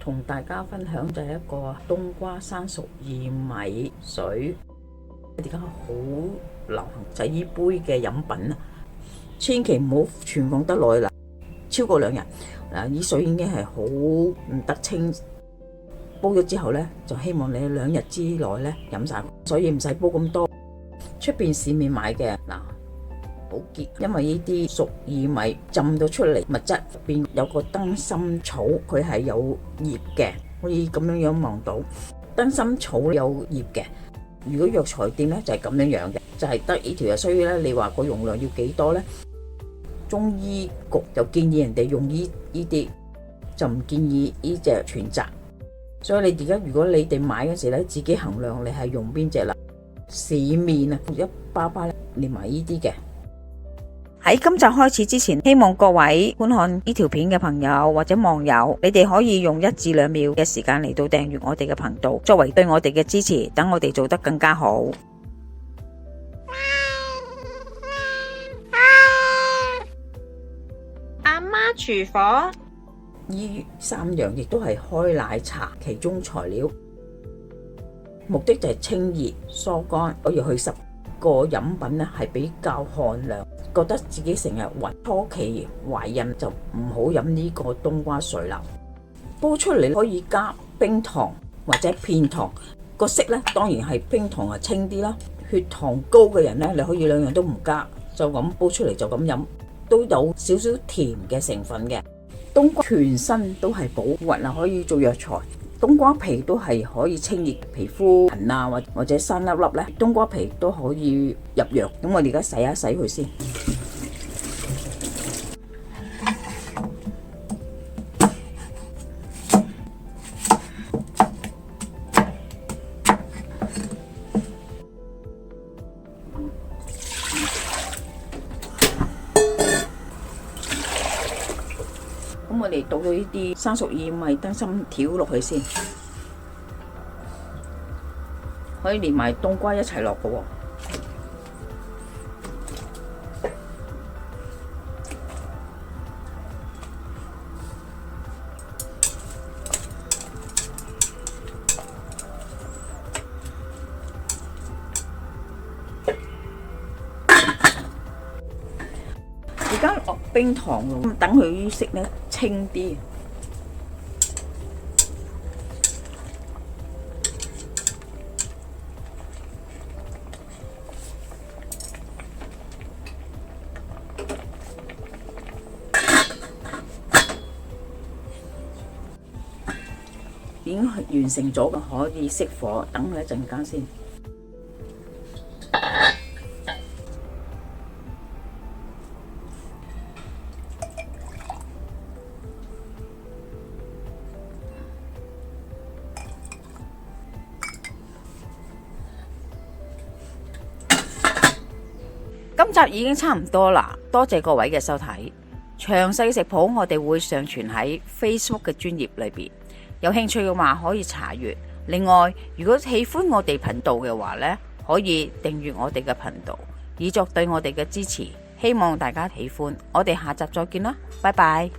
同大家分享就係一個冬瓜生熟薏米水，而家好流行仔杯嘅飲品啊，千祈唔好存放得耐啦，超過2日嗱，啲水已經係好唔得清。煲咗之後呢，就希望你2日之內呢飲晒，所以唔使煲咁多。出邊市面買嘅嗱，保潔，因為呢啲熟薏米浸到出嚟物質入邊有個燈芯草，佢係有葉嘅，可以咁樣望到燈芯草有葉嘅。如果藥材店呢，就係咁樣嘅，就係得呢條嘅。所以咧，你話個用量要幾多呢？中醫局就建議人哋用呢啲，就唔建議呢隻全集。所以你而家如果你哋買嗰時咧，自己衡量你係用邊隻啦。市面啊，一包包連埋呢啲嘅。喺今集開始之前，希望各位觀看呢條片嘅朋友或者網友，你哋可以用1至2秒嘅時間嚟到訂閱我哋嘅頻道，作為對我哋嘅支持，等我哋做得更加好。阿媽廚房。呢3樣亦都係開奶茶其中材料，目的就係清熱疏肝，可以去濕。個飲品咧係比較寒涼，覺得自己成日暈，初期懷孕就唔好飲呢個冬瓜水啦。煲出嚟可以加冰糖或者片糖，個色咧當然係冰糖係清啲啦。血糖高嘅人咧，你可以2樣都唔加，就咁煲出嚟就咁飲，都有少少甜嘅成分嘅。冬瓜全身都係保溫啊，可以做藥材。冬瓜皮都係可以清熱皮膚痕啊，或者生粒粒咧，冬瓜皮都可以入藥。咁我哋而家洗一洗佢先。咁我哋倒咗呢啲生熟薏米燈芯條落去先，可以連埋冬瓜一齊落嘅喎。而家落冰糖喎，等佢色咧清啲。已經完成咗，可以熄火，等佢一陣間先。今集已經差唔多啦，多謝各位嘅收睇。詳細食譜我哋會上傳喺 Facebook 嘅專頁裏邊，有興趣嘅話可以查閱。另外，如果喜歡我哋頻道嘅話呢，可以訂閱我哋嘅頻道，以作對我哋嘅支持。希望大家喜歡，我哋下集再見啦，拜拜。